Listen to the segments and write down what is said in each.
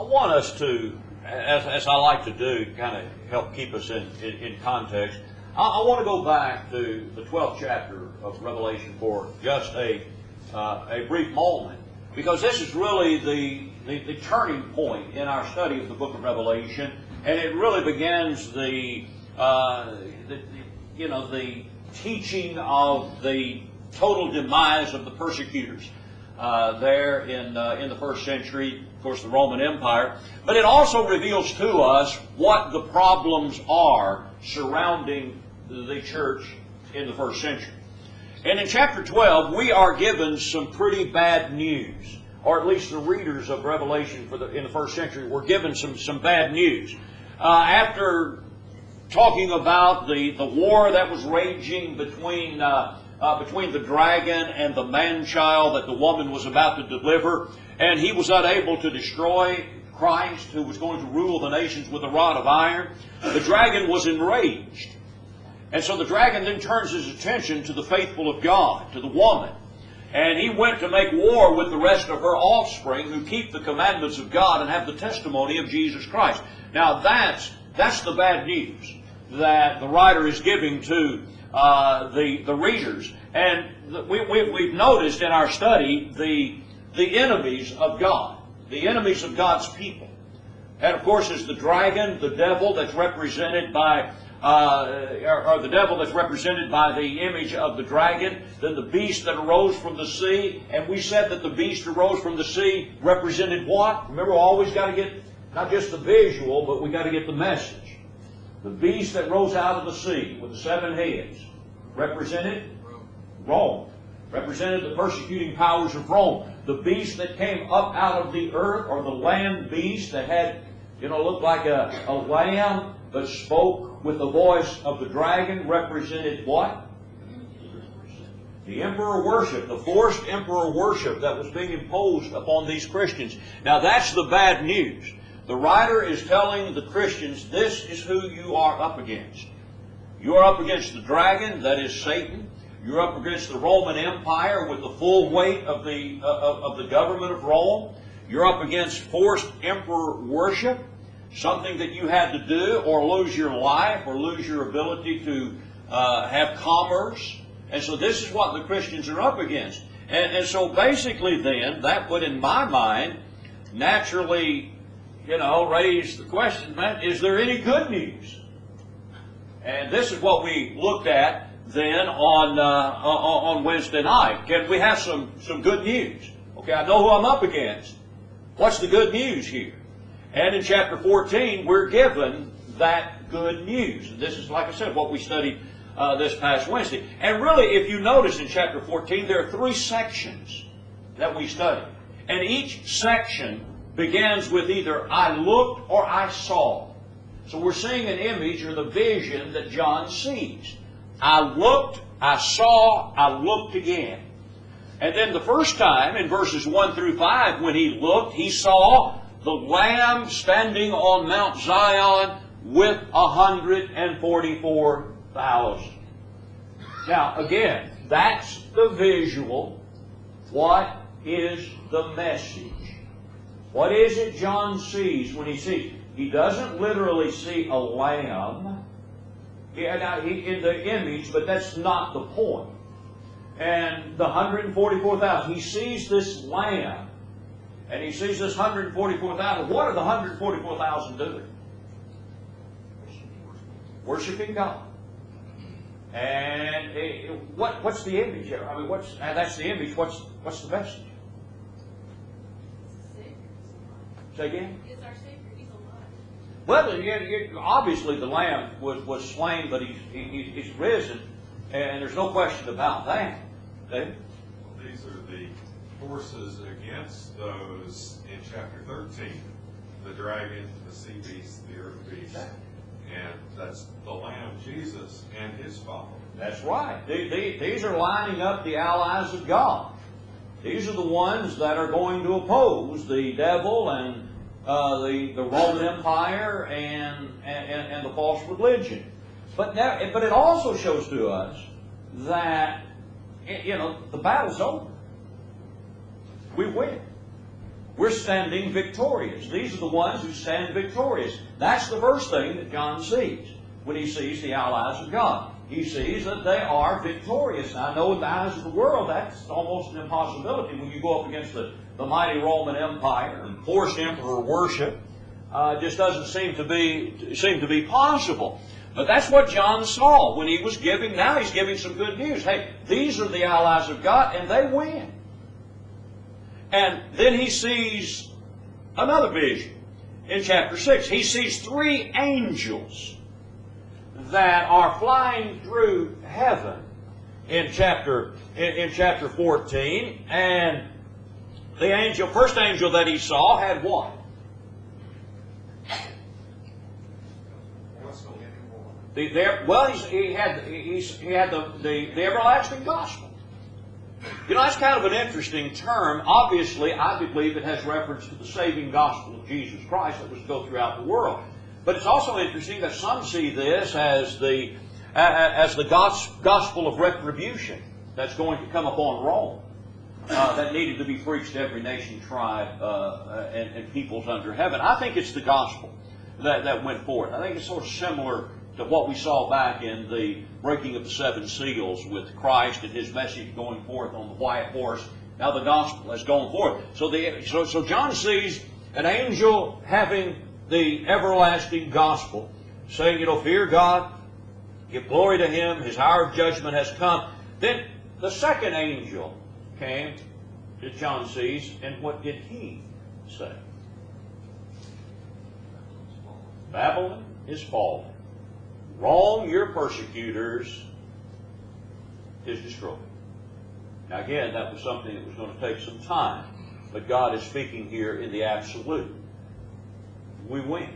I want us to, as I like to do, kind of help keep us in context. I want to go back to the 12th chapter of Revelation for just a brief moment, because this is really the turning point in our study of the book of Revelation, and it really begins the teaching of the total demise of the persecutors there in the first century, of course, the Roman Empire. But it also reveals to us what the problems are surrounding the church in the first century. And in chapter 12, we are given some pretty bad news, or at least the readers of Revelation in the first century were given some bad news. After talking about the war that was raging between the dragon and the man-child that the woman was about to deliver, and he was unable to destroy Christ, who was going to rule the nations with a rod of iron, the dragon was enraged. And so the dragon then turns his attention to the faithful of God, to the woman. And he went to make war with the rest of her offspring who keep the commandments of God and have the testimony of Jesus Christ. Now that's the bad news that the writer is giving to the readers. And we've noticed in our study the enemies of God, the enemies of God's people. And of course is the dragon, the devil that's represented by or the devil that's represented by the image of the dragon, then the beast that arose from the sea. And we said that the beast arose from the sea represented what? Remember, we always got to get not just the visual, but we got to get the message. The beast that rose out of the sea with the 7 heads represented Rome. Represented the persecuting powers of Rome. The beast that came up out of the earth, or the land beast that had, looked like a lamb, but spoke with the voice of the dragon, represented what? The emperor worship, the forced emperor worship that was being imposed upon these Christians. Now that's the bad news. The writer is telling the Christians, this is who you are up against. You are up against the dragon, that is Satan. You're up against the Roman Empire with the full weight of the government of Rome. You're up against forced emperor worship, something that you had to do or lose your life or lose your ability to have commerce. And so this is what the Christians are up against. And so basically then, that would in my mind naturally, raise the question, man, is there any good news? And this is what we looked at then on Wednesday night. Can we have some good news? Okay, I know who I'm up against. What's the good news here? And in chapter 14, we're given that good news. And this is, like I said, what we studied this past Wednesday. And really, if you notice in chapter 14, there are 3 sections that we studied. And each section begins with either I looked or I saw. So we're seeing an image or the vision that John sees. I looked, I saw, I looked again. And then the first time, in verses 1 through 5, when he looked, he saw the Lamb standing on Mount Zion with 144,000. Now, again, that's the visual. What is the message? What is it John sees when he sees? He doesn't literally see a lamb in the image, but that's not the point. And the 144,000, he sees this lamb, and he sees this 144,000. What are the 144,000 doing? Worshiping God. And what's the image here? I mean, that's the image. What's the message? Say again? Is our Savior, He's alive. Well, obviously the Lamb was slain, but he's risen, and there's no question about that. David? Well, these are the forces against those in chapter 13. The dragon, the sea beast, the earth beast. And that's the Lamb, Jesus, and His followers. That's right. These are lining up the allies of God. These are the ones that are going to oppose the devil and the Roman Empire and the false religion. But it also shows to us that the battle's over. We win. we're standing victorious. These are the ones who stand victorious. That's the first thing that John sees when he sees the allies of God. He sees that they are victorious. Now, I know in the eyes of the world that's almost an impossibility when you go up against the mighty Roman Empire and forced emperor worship. Just doesn't seem to be possible. But that's what John saw when he was giving. Now he's giving some good news. Hey, these are the allies of God, and they win. And then he sees another vision in chapter 6. He sees 3 angels that are flying through heaven in chapter 14. And the first angel that he saw had what? He had the everlasting gospel. You know, that's kind of an interesting term. Obviously, I believe it has reference to the saving gospel of Jesus Christ that was to go throughout the world. But it's also interesting that some see this as the gospel of retribution that's going to come upon Rome, that needed to be preached to every nation, tribe, and peoples under heaven. I think it's the gospel that went forth. I think it's sort of similar to what we saw back in the breaking of the 7 seals with Christ and His message going forth on the white horse. Now the gospel has gone forth. So John sees an angel having the everlasting gospel, saying, fear God, give glory to Him, His hour of judgment has come. Then the second angel came that John sees, and what did he say? Babylon is fallen. Rome, your persecutors, is destroyed. Now again, that was something that was going to take some time, but God is speaking here in the absolute. We win.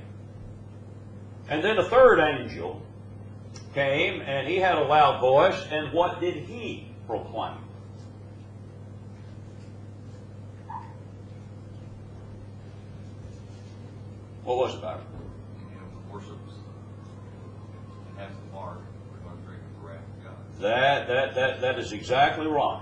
And then the third angel came, and he had a loud voice, and what did he proclaim? What was it, Byron? That is exactly right.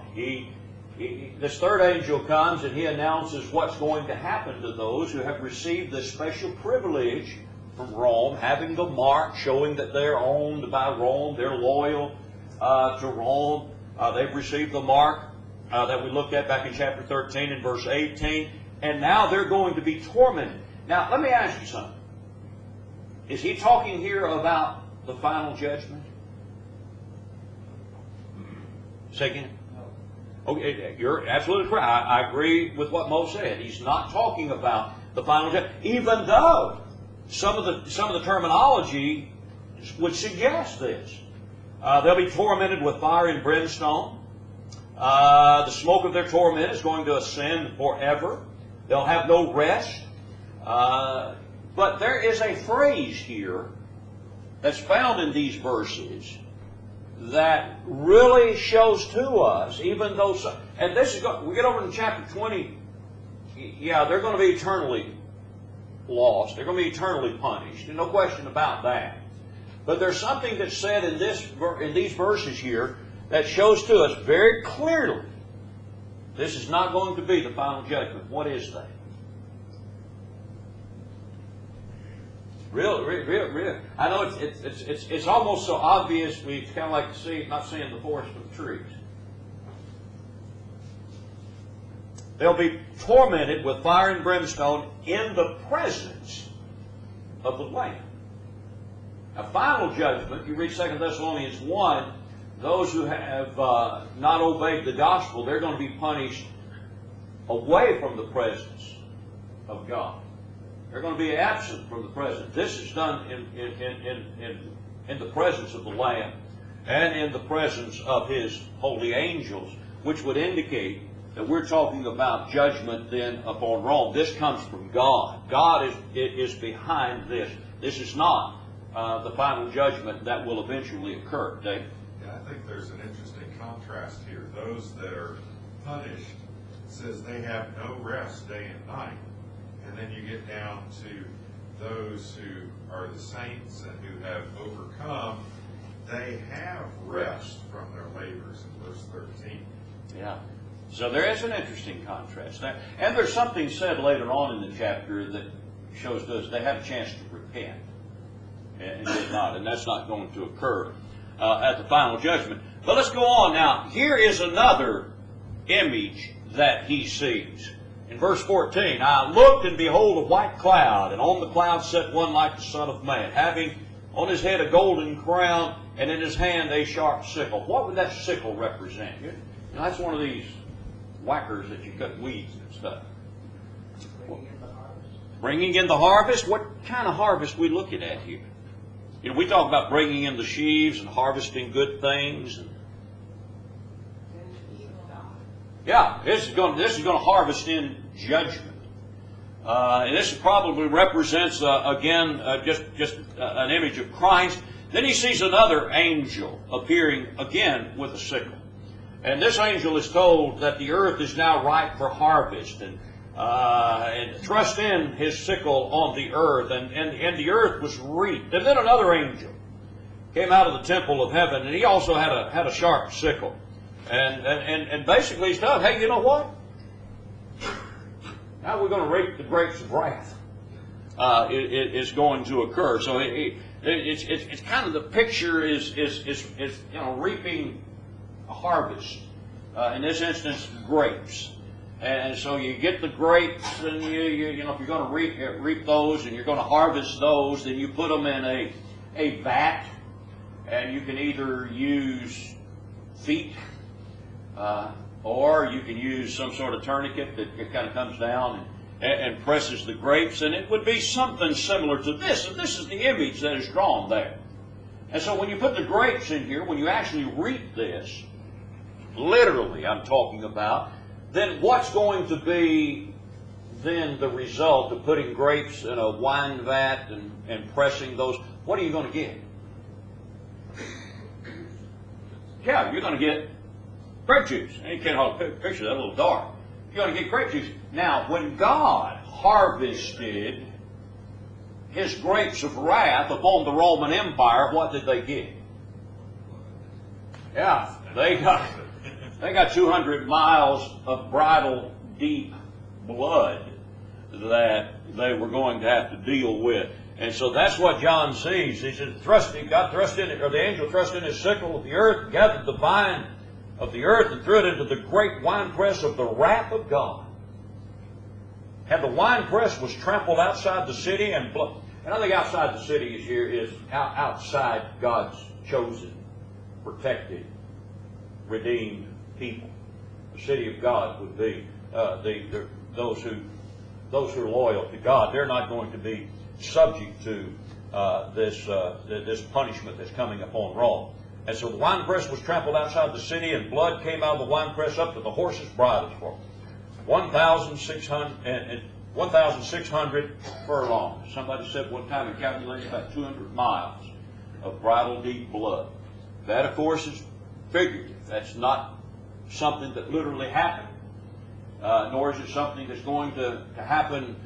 This third angel comes and he announces what's going to happen to those who have received this special privilege from Rome, having the mark showing that they're owned by Rome, they're loyal to Rome. They've received the mark that we looked at back in chapter 13 and verse 18, and now they're going to be tormented. Now, let me ask you something. Is he talking here about the final judgment? Say again? No. Okay, you're absolutely correct. I agree with what Mo said. He's not talking about the final judgment, even though some of the terminology would suggest this. They'll be tormented with fire and brimstone. The smoke of their torment is going to ascend forever. They'll have no rest. But there is a phrase here that's found in these verses that really shows to us, even though, and this is, we get over to chapter 20, yeah, they're going to be eternally lost. They're going to be eternally punished. There's no question about that. But there's something that's said in these verses here that shows to us very clearly this is not going to be the final judgment. What is that? Real. I know it's almost so obvious. We kind of like to see, not seeing the forest for the trees. They'll be tormented with fire and brimstone in the presence of the Lamb. A final judgment. You read 2 Thessalonians 1. Those who have not obeyed the gospel, they're going to be punished away from the presence of God. They're going to be absent from the presence. This is done in the presence of the Lamb and in the presence of His holy angels, which would indicate that we're talking about judgment then upon Rome. This comes from God. God is behind this. This is not the final judgment that will eventually occur. Dave? Yeah, I think there's an interesting contrast here. Those that are punished, it says they have no rest day and night. And then you get down to those who are the saints and who have overcome. They have rest from their labors in verse 13. Yeah. So there is an interesting contrast there. And there's something said later on in the chapter that shows us they had a chance to repent and did not. And that's not going to occur at the final judgment. But let's go on now. Here is another image that he sees. In verse 14, I looked, and behold a white cloud, and on the cloud sat one like the Son of Man, having on his head a golden crown, and in his hand a sharp sickle. What would that sickle represent? You know, that's one of these whackers that you cut weeds and stuff. Bringing in the harvest. Bringing in the harvest? What kind of harvest we looking at here? You know, we talk about bringing in the sheaves and harvesting good things. Yeah, this is going to harvest in judgment. And this probably represents, just an image of Christ. Then he sees another angel appearing again with a sickle. And this angel is told that the earth is now ripe for harvest, and thrust in his sickle on the earth, and the earth was reaped. And then another angel came out of the temple of heaven, and he also had a sharp sickle. And basically he's telling, hey, you know what? Now we're going to reap the grapes of wrath. It is going to occur. So it's kind of the picture is reaping a harvest. In this instance, grapes. And so you get the grapes, and you know if you're going to reap those, and you're going to harvest those, then you put them in a vat, and you can either use feet, or you can use some sort of tourniquet that kind of comes down and presses the grapes, and it would be something similar to this. And this is the image that is drawn there. And so when you put the grapes in here, when you actually reap this, literally I'm talking about, then what's going to be then the result of putting grapes in a wine vat and pressing those? What are you going to get? Yeah, you're going to get grape juice. And you can't hardly picture that, a little dark. You're going to get grape juice. Now, when God harvested his grapes of wrath upon the Roman Empire, what did they get? Yeah, they got 200 miles of bridle deep blood that they were going to have to deal with. And so that's what John sees. He said, the angel thrust in his sickle of the earth, gathered the vine of the earth, and threw it into the great winepress of the wrath of God. And the winepress was trampled outside the city, and blood. And I think outside the city is outside God's chosen, protected, redeemed people. The city of God would be those who are loyal to God. They're not going to be subject to this punishment that's coming upon Rome. And so the winepress was trampled outside the city, and blood came out of the winepress up to the horses' bridles for 1,600 furlongs. Somebody said one time he calculated about 200 miles of bridle deep blood. That, of course, is figurative. That's not something that literally happened, nor is it something that's going to happen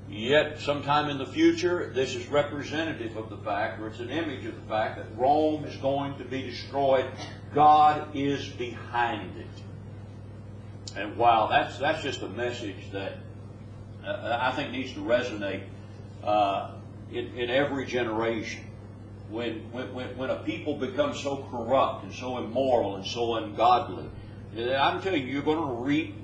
yet sometime in the future. This is representative of the fact, or it's an image of the fact, that Rome is going to be destroyed. God is behind it. And wow, that's just a message that I think needs to resonate in every generation. When a people become so corrupt and so immoral and so ungodly, I'm telling you, you're going to reap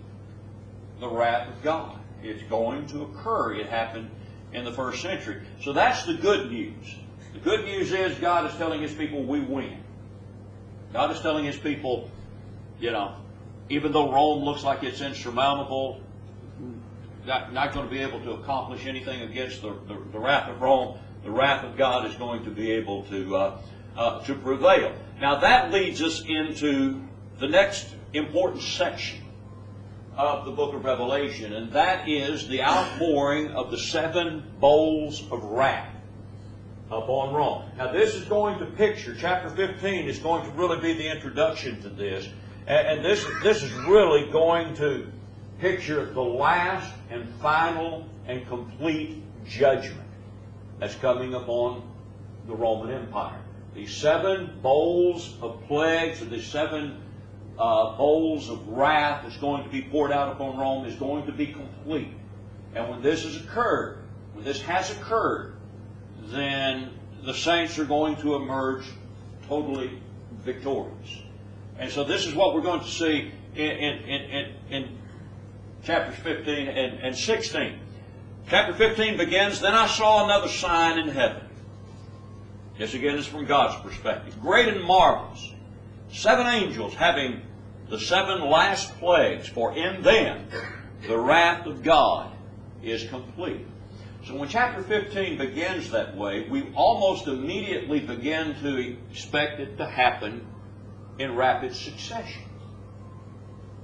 the wrath of God. It's going to occur. It happened in the first century. So that's the good news. The good news is God is telling his people we win. God is telling his people, even though Rome looks like it's insurmountable, not going to be able to accomplish anything against the wrath of Rome, the wrath of God is going to be able to prevail. Now that leads us into the next important section of the book of Revelation, and that is the outpouring of the 7 bowls of wrath upon Rome. Now this is going to picture, chapter 15 is going to really be the introduction to this, and this is really going to picture the last and final and complete judgment that's coming upon the Roman Empire. These 7 bowls of plagues and these 7 bowls of wrath that's going to be poured out upon Rome is going to be complete. And when this has occurred, then the saints are going to emerge totally victorious. And so this is what we're going to see in chapters 15 and 16. Chapter 15 begins, "Then I saw another sign in heaven." This again is from God's perspective. "Great and marvelous. 7 angels having the 7 last plagues, for in them the wrath of God is complete." So when chapter 15 begins that way, we almost immediately begin to expect it to happen in rapid succession.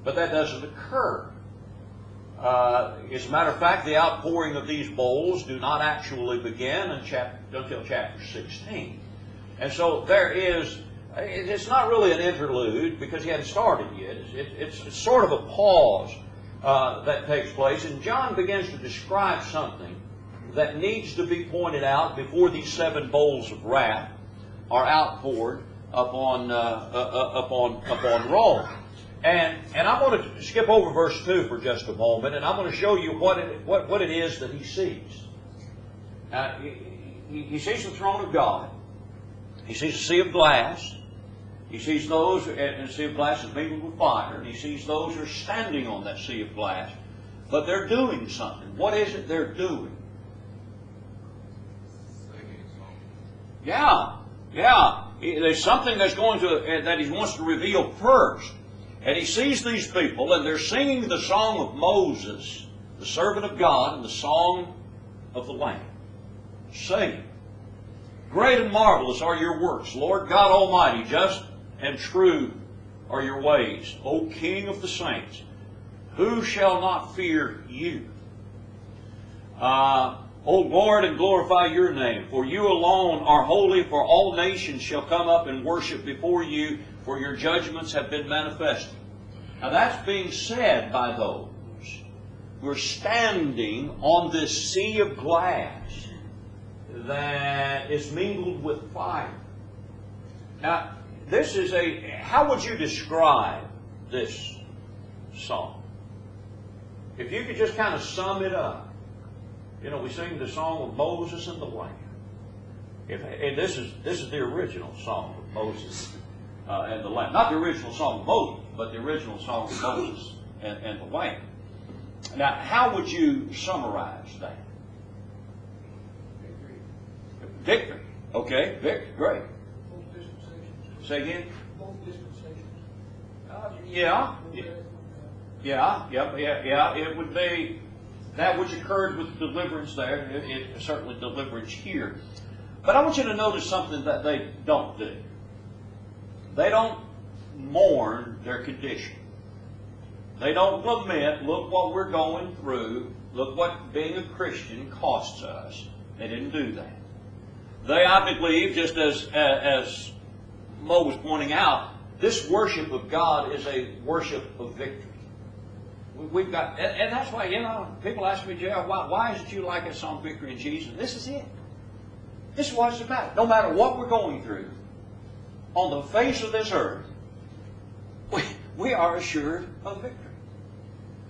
But that doesn't occur. As a matter of fact, the outpouring of these bowls do not actually begin until chapter 16. And so it's not really an interlude because he hadn't started yet. It's sort of a pause that takes place. And John begins to describe something that needs to be pointed out before these 7 bowls of wrath are outpoured upon Rome. And I'm going to skip over verse 2 for just a moment, and I'm going to show you what it is that he sees. He sees the throne of God. He sees a sea of glass. He sees those, and the sea of glass is mingled with fire, and he sees those who are standing on that sea of glass. But they're doing something. What is it they're doing? Yeah. There's something that he wants to reveal first. And he sees these people, and they're singing the song of Moses, the servant of God, and the song of the Lamb. Sing. "Great and marvelous are your works, Lord God Almighty. Just and true are your ways, O King of the saints. Who shall not fear you? O Lord, and glorify your name. For you alone are holy, for all nations shall come up and worship before you, for your judgments have been manifested." Now that's being said by those who are standing on this sea of glass that is mingled with fire. Now, how would you describe this song? If you could just kind of sum it up. We sing the song of Moses and the Lamb. And this is the original song of Moses and the Lamb. Not the original song of Moses, but the original song of Moses and the Lamb. Now, how would you summarize that? Victory. Okay, victory. Great. Both dispensations. Say again? Both dispensations. Yeah. It would be that which occurred with deliverance there. It certainly deliverance here. But I want you to notice something that they don't do. They don't mourn their condition. They don't lament, look what we're going through, look what being a Christian costs us. They didn't do that. They, I believe, just as Mo was pointing out, this worship of God is a worship of victory. We've got, and that's why, people ask me, J.R., why is it you like that song, Victory in Jesus? This is it. This is what it's about. No matter what we're going through, on the face of this earth, we are assured of victory.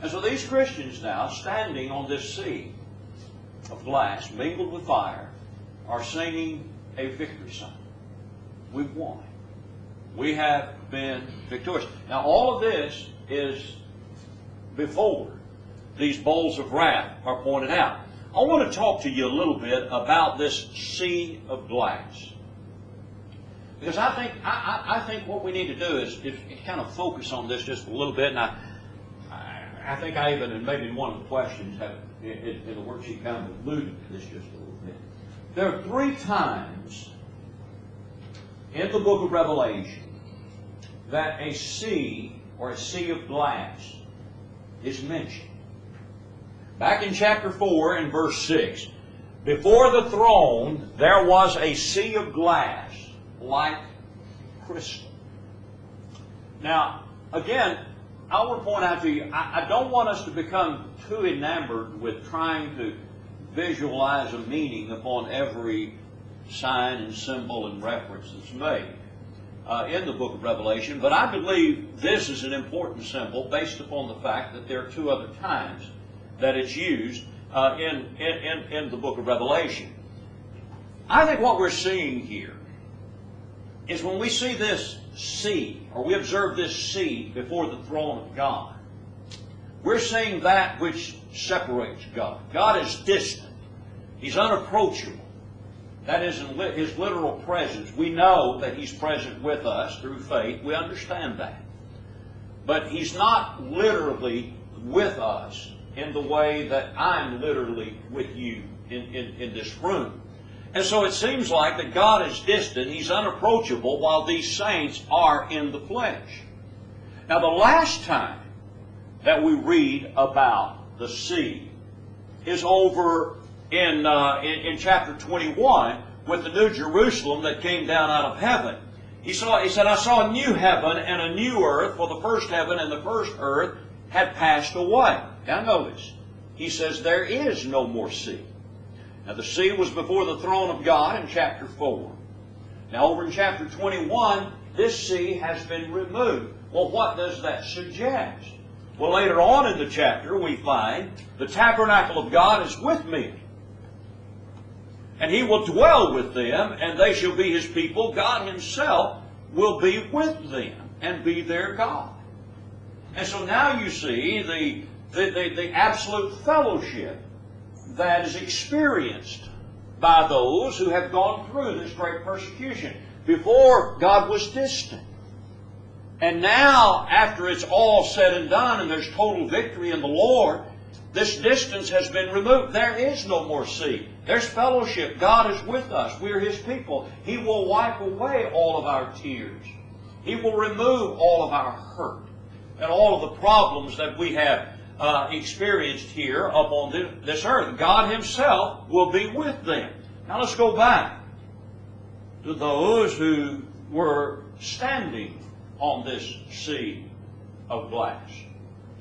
And so these Christians now, standing on this sea of glass mingled with fire, are singing a victory song. We've won. We have been victorious. Now all of this is before these bowls of wrath are pointed out. I want to talk to you a little bit about this sea of glass. Because I think what we need to do is kind of focus on this just a little bit. And I think I even, and maybe in one of the questions, in the worksheet kind of alluded to this just a little bit. There are 3 times in the book of Revelation that a sea or a sea of glass is mentioned. Back in chapter 4 and verse 6, before the throne there was a sea of glass like crystal. Now, again, I want to point out to you, I don't want us to become too enamored with trying to visualize a meaning upon every sign and symbol and reference that's made. in the book of Revelation, but I believe this is an important symbol based upon the fact that there are two other times that it's used in the book of Revelation. I think what we're seeing here is when we see this sea, or we observe this sea before the throne of God, we're seeing that which separates God. God is distant. He's unapproachable. That is in His literal presence. We know that He's present with us through faith. We understand that. But He's not literally with us in the way that I'm literally with you in this room. And so it seems like that God is distant. He's unapproachable while these saints are in the flesh. Now the last time that we read about the sea is over in chapter 21 with the New Jerusalem that came down out of heaven. He said, I saw a new heaven and a new earth, for the first heaven and the first earth had passed away. Now notice, he says there is no more sea. Now the sea was before the throne of God in chapter 4. Now over in chapter 21, this sea has been removed. Well, what does that suggest? Well, later on in the chapter we find the tabernacle of God is with men. And He will dwell with them, and they shall be His people. God Himself will be with them and be their God. And so now you see the absolute fellowship that is experienced by those who have gone through this great persecution. Before, God was distant. And now, after it's all said and done and there's total victory in the Lord, this distance has been removed. There is no more sea. There's fellowship. God is with us. We're His people. He will wipe away all of our tears. He will remove all of our hurt and all of the problems that we have experienced here upon this earth. God Himself will be with them. Now let's go back to those who were standing on this sea of glass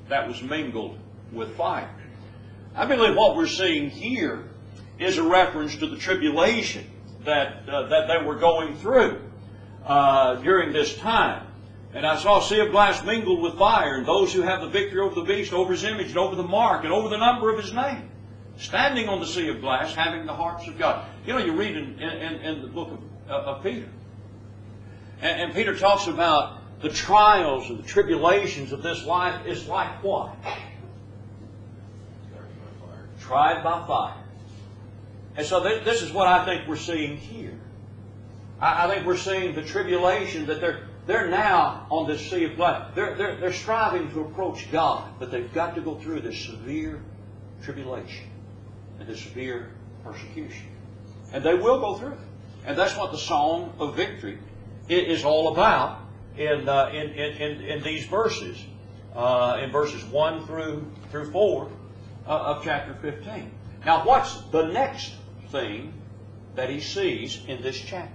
that was mingled with fire. I believe what we're seeing here is a reference to the tribulation that they were going through during this time. And I saw a sea of glass mingled with fire, and those who have the victory over the beast, over his image, and over the mark, and over the number of his name, standing on the sea of glass, having the harps of God. You know, you read in the book of Peter, and Peter talks about the trials and the tribulations of this life is like what? Tried by fire. And so this is what I think we're seeing here. I think we're seeing the tribulation that they're now on this sea of glass. They're striving to approach God, but they've got to go through this severe tribulation and this severe persecution. And they will go through it. And that's what the Song of Victory is all about in these verses, in verses 1 through 4 of chapter 15. Now, what's the next thing that he sees in this chapter?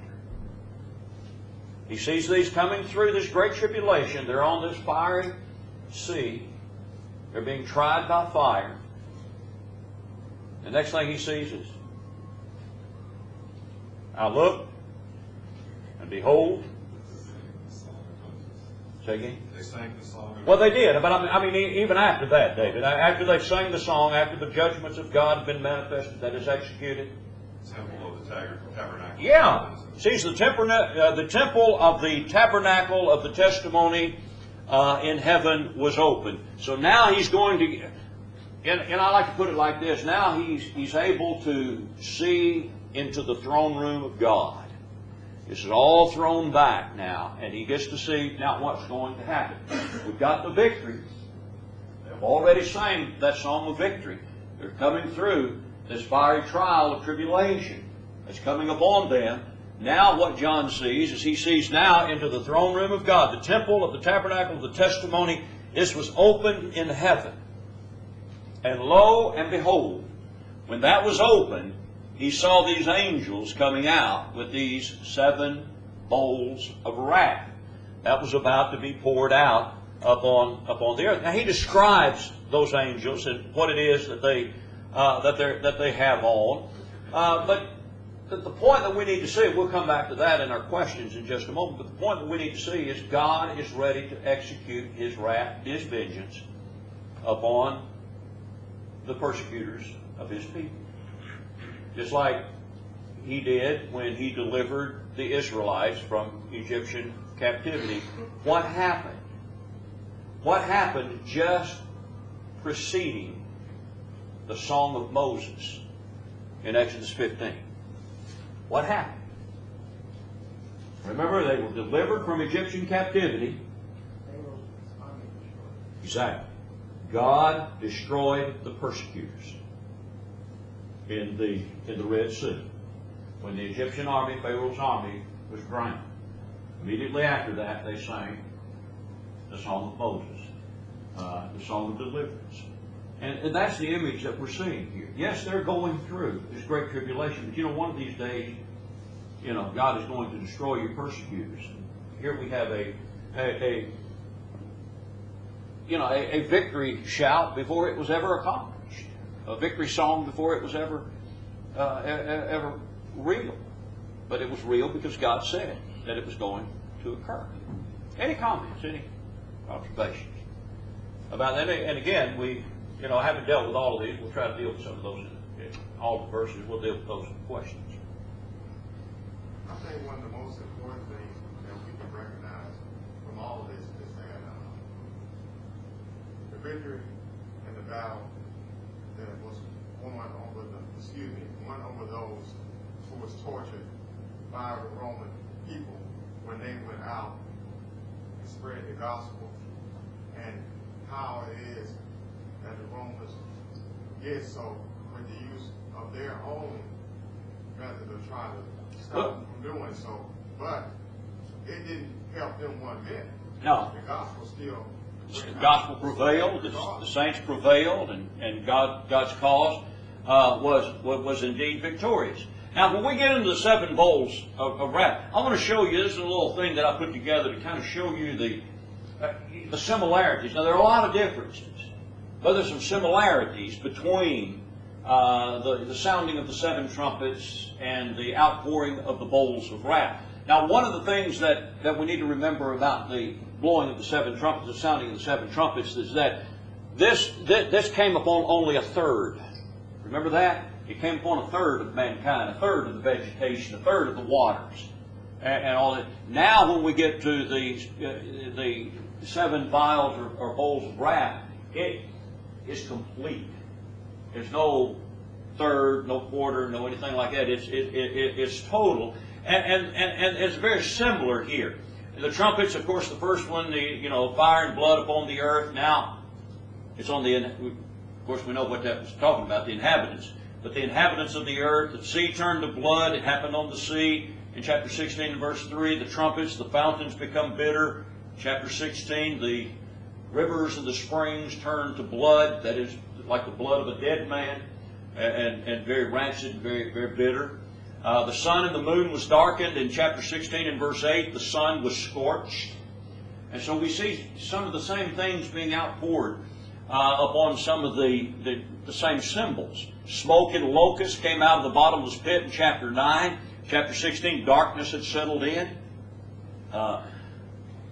He sees these coming through this great tribulation. They're on this fiery sea. They're being tried by fire. The next thing he sees is, I looked, and behold, say again? They sang the song. Well, they did, but I mean, even after that, David, after they sang the song, after the judgments of God have been manifested, that is executed. Temple of the tabernacle. Yeah. See, the temple of the tabernacle of the testimony in heaven was open. So now he's going to, and I like to put it like this, now he's able to see into the throne room of God. This is all thrown back now, and he gets to see now what's going to happen. We've got the victory. They've already sang that song of victory. They're coming through this fiery trial of tribulation that's coming upon them. Now what John sees is he sees now into the throne room of God, the temple of the tabernacle of the testimony. This was opened in heaven. And lo and behold, when that was opened, he saw these angels coming out with these 7 bowls of wrath. That was about to be poured out upon the earth. Now he describes those angels and what it is that they have on. But the point that we need to see, we'll come back to that in our questions in just a moment, but the point that we need to see is God is ready to execute His wrath, His vengeance upon the persecutors of His people. Just like He did when He delivered the Israelites from Egyptian captivity. What happened? What happened just preceding the Song of Moses in Exodus 15? What happened? Remember, they were delivered from Egyptian captivity. Exactly. God destroyed the persecutors in the Red Sea when the Egyptian army, Pharaoh's army, was drowned. Immediately after that, they sang the Song of Moses, the Song of Deliverance. And that's the image that we're seeing here. Yes, they're going through this great tribulation, but one of these days, God is going to destroy your persecutors. Here we have a victory shout before it was ever accomplished, a victory song before it was ever real. But it was real because God said that it was going to occur. Any comments? Any observations about that? And again, we haven't dealt with all of these. We'll try to deal with some of those in all the verses. We'll deal with those in questions. I think one of the most important things that we can recognize from all of this is that the victory in the battle that was won over those who was tortured by the Roman people when they went out and spread the gospel, and how it is that the Romans did so with the use of their own method of trying to stop them from doing so. But it didn't help them one bit. No. The gospel still The gospel prevailed, the saints prevailed, and God's cause was indeed victorious. Now, when we get into the 7 bowls of wrath, I want to show you, this is a little thing that I put together to kind of show you the similarities. Now, there are a lot of differences, but there's some similarities between the sounding of the 7 trumpets and the outpouring of the bowls of wrath. Now, one of the things that we need to remember about the blowing of the 7 trumpets, the sounding of the 7 trumpets, is that this came upon only a third. Remember that? It came upon a third of mankind, a third of the vegetation, a third of the waters, and all that. Now, when we get to the 7 vials or bowls of wrath, it is complete. There's no third, no quarter, no anything like that. It's total, and it's very similar here. The trumpets, of course, the first one, fire and blood upon the earth. Now, it's on of course, we know what that was talking about, the inhabitants. But the inhabitants of the earth, the sea turned to blood. It happened on the sea. In chapter 16 and verse 3, the trumpets, the fountains become bitter. Chapter 16, the rivers and the springs turn to blood. That is like the blood of a dead man, and very rancid, very, very bitter. The sun and the moon was darkened. In chapter 16 and verse 8, the sun was scorched. And so we see some of the same things being outpoured upon some of the same symbols. Smoke and locusts came out of the bottomless pit in chapter 9. Chapter 16, darkness had settled in.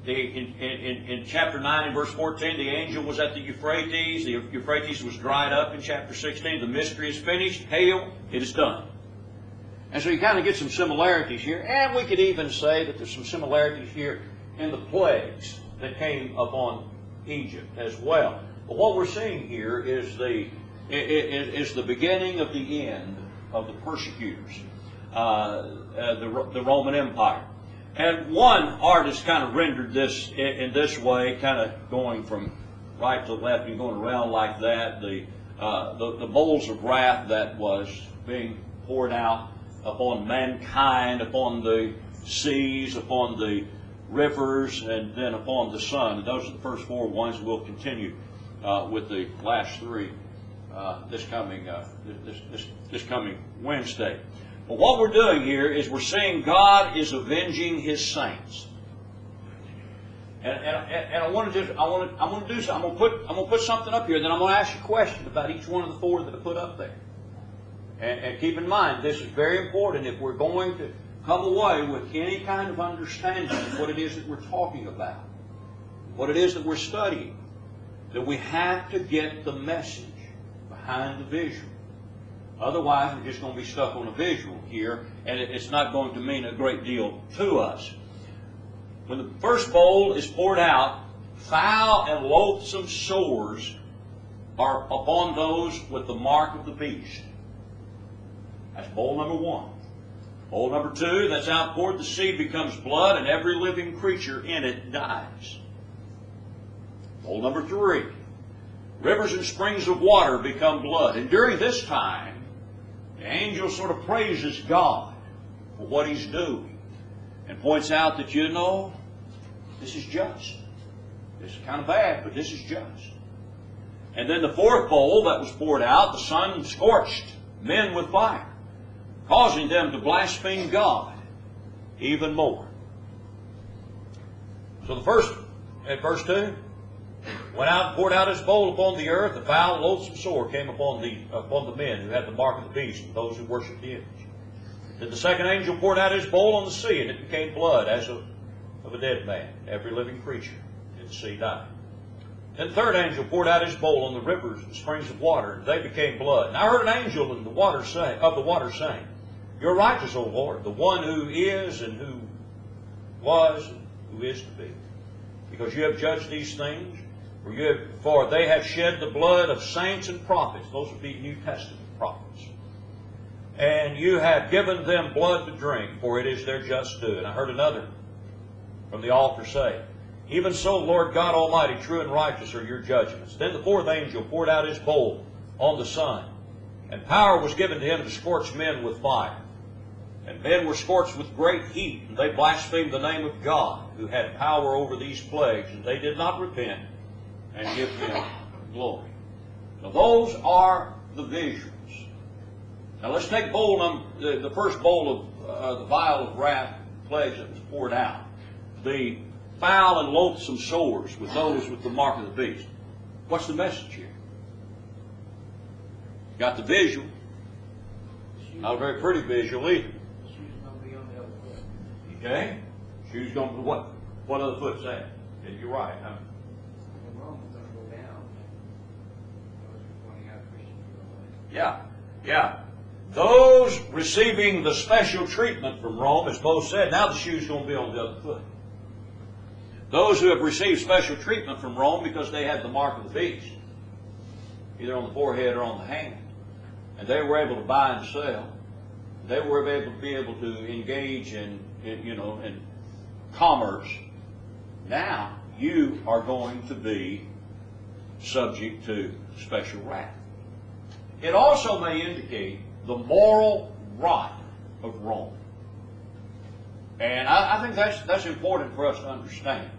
In chapter 9 and verse 14, the angel was at the Euphrates. The Euphrates was dried up in chapter 16. The mystery is finished. Hail, it is done. And so you kind of get some similarities here. And we could even say that there's some similarities here in the plagues that came upon Egypt as well. But what we're seeing here is the beginning of the end of the persecutors, the Roman Empire. And one artist kind of rendered this in this way, kind of going from right to left and going around like that. The bowls of wrath that was being poured out upon mankind, upon the seas, upon the rivers, and then upon the sun. And those are the first 4 ones. We'll continue with the last 3 this coming Wednesday. But what we're doing here is we're seeing God is avenging His saints. And I want to do something. I'm going to put something up here, then I'm going to ask you a question about each one of the 4 that I put up there. And keep in mind, this is very important if we're going to come away with any kind of understanding of what it is that we're talking about, what it is that we're studying, that we have to get the message behind the visual. Otherwise, we're just going to be stuck on a visual here, and it's not going to mean a great deal to us. When the first bowl is poured out, foul and loathsome sores are upon those with the mark of the beast. That's bowl number 1. Bowl number 2, that's outpoured, the seed becomes blood, and every living creature in it dies. Bowl number 3, rivers and springs of water become blood. And during this time, the angel sort of praises God for what He's doing and points out that, you know, this is just. This is kind of bad, but this is just. And then the 4th bowl that was poured out, the sun scorched men with fire, causing them to blaspheme God even more. So the first, at verse 2, went out and poured out his bowl upon the earth. The foul and loathsome sore came upon the men who had the mark of the beast and those who worshipped the image. Then the second angel poured out his bowl on the sea, and it became blood as of a dead man. Every living creature in the sea died. Then the third angel poured out his bowl on the rivers and springs of water, and they became blood. And I heard an angel of the water saying, "You're righteous, O Lord, the one who is and who was and who is to be, because you have judged these things. For they have shed the blood of saints and prophets." Those would be New Testament prophets. "And you have given them blood to drink, for it is their just due." And I heard another from the altar say, "Even so, Lord God Almighty, true and righteous are your judgments." Then the 4th angel poured out his bowl on the sun, and power was given to him to scorch men with fire. And men were scorched with great heat, and they blasphemed the name of God, who had power over these plagues, and they did not repent and give Him glory. Now those are the visuals. Now let's take the first bowl of the vial of wrath plagues that was poured out. The foul and loathsome sores with those with the mark of the beast. What's the message here? Got the visual. Not a very pretty visual either. The shoe's going to be on the other foot. Okay? Shoes going to be what? What other foot's that? Yeah, you're right, huh? The Roman's going to go down. Those are pointing out Christians are going Yeah, yeah. Those receiving the special treatment from Rome, as Bo said, now the shoe's going to be on the other foot. Those who have received special treatment from Rome because they had the mark of the beast, either on the forehead or on the hand, and they were able to buy and sell. They were able to engage in commerce. Now you are going to be subject to special wrath. It also may indicate the moral rot of Rome. And I think that's important for us to understand.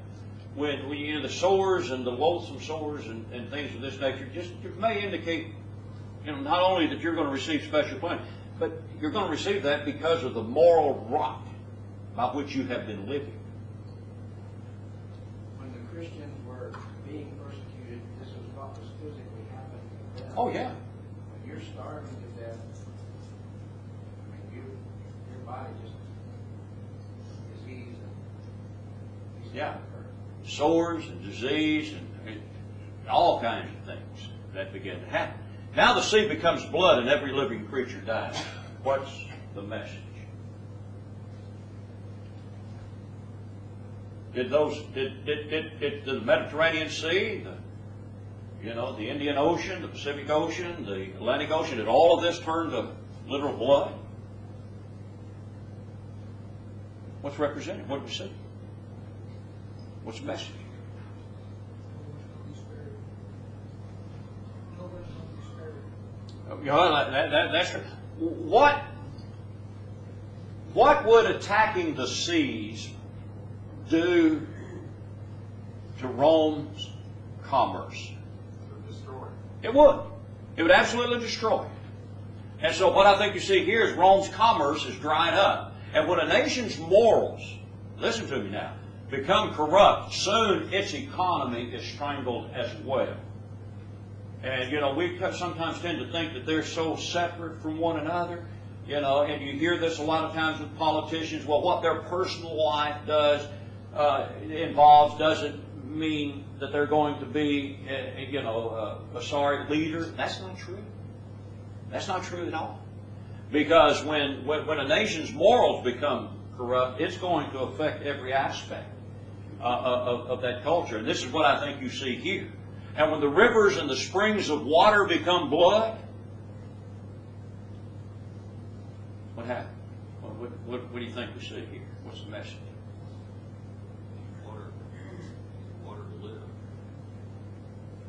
When the sores and the loathsome sores and things of this nature, it may indicate, not only that you're going to receive special punishment, but you're going to receive that because of the moral rot by which you have been living. When the Christians were being persecuted, this was what was physically happening to them. Oh yeah. When you're starving to death, your body just disease and Yeah. Sores and disease and all kinds of things that begin to happen. Now the sea becomes blood and every living creature dies. What's the message? Did the Mediterranean Sea, the Indian Ocean, the Pacific Ocean, the Atlantic Ocean, did all of this turn to literal blood? What's represented? What do we see? What's the message? That's true. What would attacking the seas do to Rome's commerce? Destroy. It would. It would absolutely destroy it. And so what I think you see here is Rome's commerce is dried up. And when a nation's morals, listen to me now, become corrupt, soon its economy is strangled as well. And, we sometimes tend to think that they're so separate from one another. And you hear this a lot of times with politicians. Well, what their personal life involves doesn't mean that they're going to be, a sorry leader. That's not true. That's not true at all. Because when a nation's morals become corrupt, it's going to affect every aspect of that culture. And this is what I think you see here. And when the rivers and the springs of water become blood, what happened? What do you think we see here? What's the message? Water to live.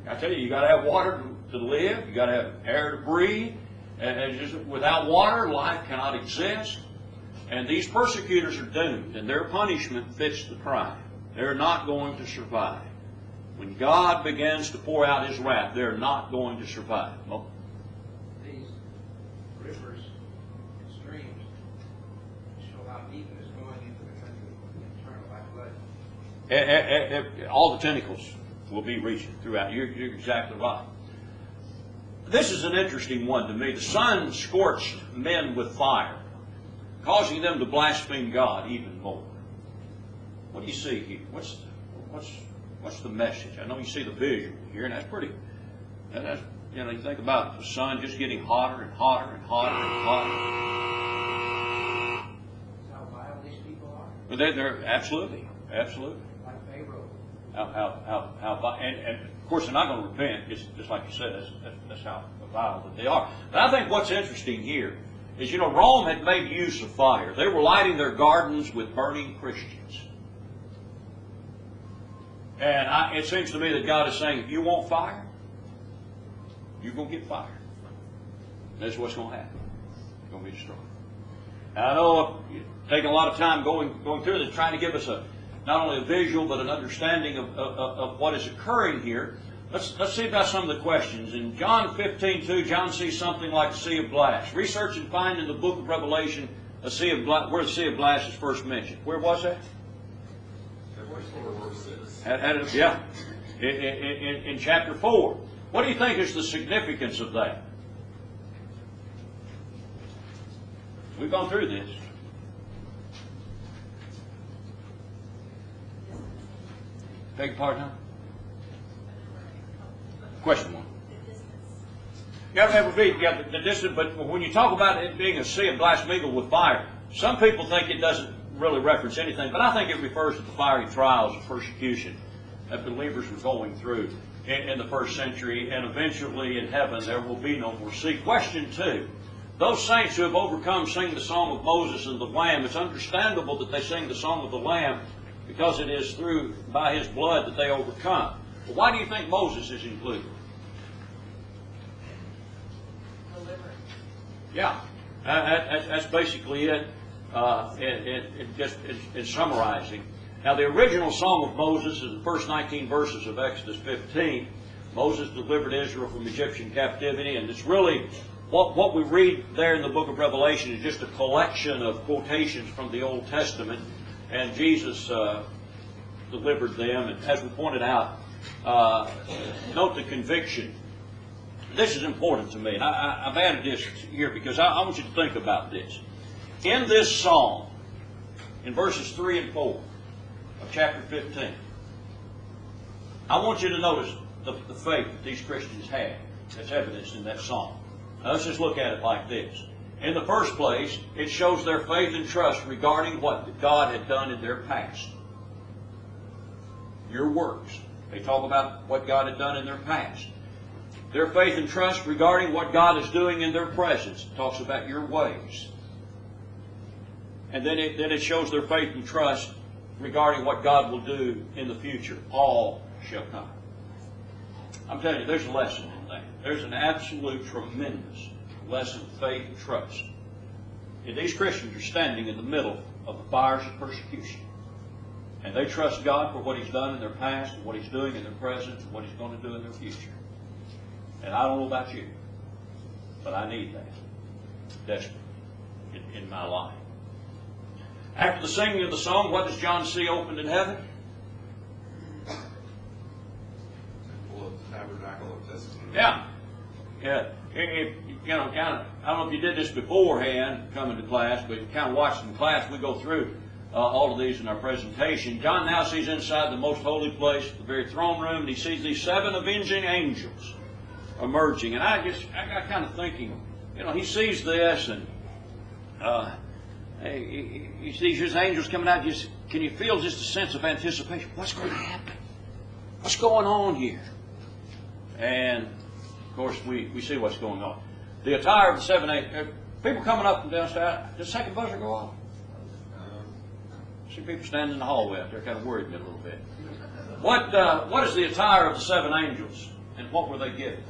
I tell you got to have water to live. You got to have air to breathe. And just without water, life cannot exist. And these persecutors are doomed, and their punishment fits the crime. They're not going to survive. When God begins to pour out His wrath, they're not going to survive. Well, These rivers and streams show how deep it is going into the country, eternal like blood. all the tentacles will be reaching throughout. You're exactly right. This is an interesting one to me. The sun scorched men with fire, causing them to blaspheme God even more. What do you see here? What's the message? I know you see the visual here, and that's pretty. That's, you think about the sun just getting hotter and hotter and hotter and hotter. That's how vile these people are. But they're absolutely. Like Pharaoh. And of course they're not going to repent. It's just like you said. That's how vile that they are. But I think what's interesting here is, Rome had made use of fire. They were lighting their gardens with burning Christians. And it seems to me that God is saying, if you want fire, you're going to get fire. That's what's going to happen. It's going to be destroyed. And I know it's taken a lot of time going through this, trying to give us not only a visual, but an understanding of what is occurring here. Let's see about some of the questions. In John 15:2, John sees something like a sea of glass. Research and find in the book of Revelation a sea of glass, where the sea of glass is first mentioned. Where was that? Yeah, in chapter 4. What do you think is the significance of that? We've gone through this. Beg your pardon, huh? Question 1. The distance, but when you talk about it being a sea of glass mingled with fire, some people think it doesn't really reference anything, but I think it refers to the fiery trials of persecution that believers were going through in the first century, and eventually in heaven there will be no more sea. Question 2. Those saints who have overcome sing the song of Moses and the Lamb. It's understandable that they sing the song of the Lamb because it is by His blood that they overcome. But why do you think Moses is included? Yeah, that's basically it. In summarizing. Now, the original song of Moses is the first 19 verses of Exodus 15. Moses delivered Israel from Egyptian captivity, and it's really what we read there in the book of Revelation is just a collection of quotations from the Old Testament, and Jesus delivered them. And as we pointed out, note the conviction. This is important to me, and I've added this here because I want you to think about this. In this psalm, in verses 3 and 4 of chapter 15, I want you to notice the faith that these Christians had that's evidenced in that psalm. Now let's just look at it like this. In the first place, it shows their faith and trust regarding what God had done in their past. Your works. They talk about what God had done in their past. Their faith and trust regarding what God is doing in their presence. It talks about your ways. And then it shows their faith and trust regarding what God will do in the future. All shall come. I'm telling you, there's a lesson in that. There's an absolute tremendous lesson of faith and trust. And these Christians are standing in the middle of the fires of persecution. And they trust God for what He's done in their past, and what He's doing in their present, and what He's going to do in their future. And I don't know about you, but I need that desperately in my life. After the singing of the song, what does John see opened in heaven? Tabernacle of testimony. Yeah. You know, kind of, I don't know if you did this beforehand coming to class, but kind of watching class, we go through all of these in our presentation. John now sees inside the most holy place, the very throne room, and he sees these 7 avenging angels emerging. And I got kind of thinking, you know, he sees this, and he sees his angels coming out. Can you feel just a sense of anticipation? What's going to happen? What's going on here? And of course, we see what's going on. The attire of the 7 angels. People coming up and downstairs. Did the second buzzer go off? See people standing in the hallway out there, kind of worried me a little bit. What is the attire of the 7 angels, and what were they given?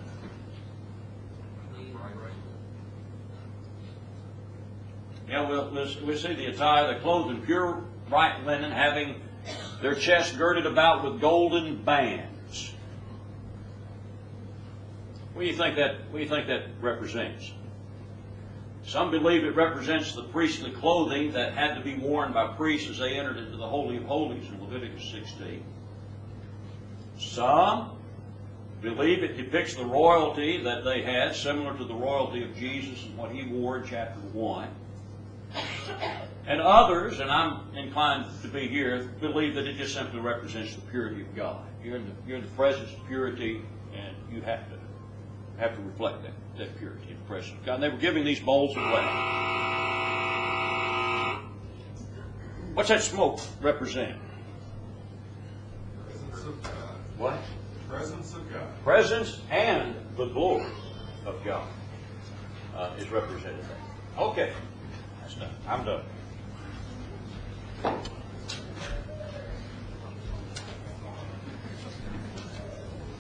Yeah, we'll see the attire. They're clothed in pure white linen, having their chests girded about with golden bands. What do you think that represents? Some believe it represents the priestly clothing that had to be worn by priests as they entered into the Holy of Holies in Leviticus 16. Some believe it depicts the royalty that they had, similar to the royalty of Jesus and what he wore in chapter 1. And others, and I'm inclined to be here, believe that it just simply represents the purity of God. You're in the presence of purity, and you have to reflect that purity in the presence of God. And they were giving these bowls of lead. What's that smoke represent? Presence of God. What? Presence of God. Presence and the glory of God is represented there. Okay. That's done. I'm done.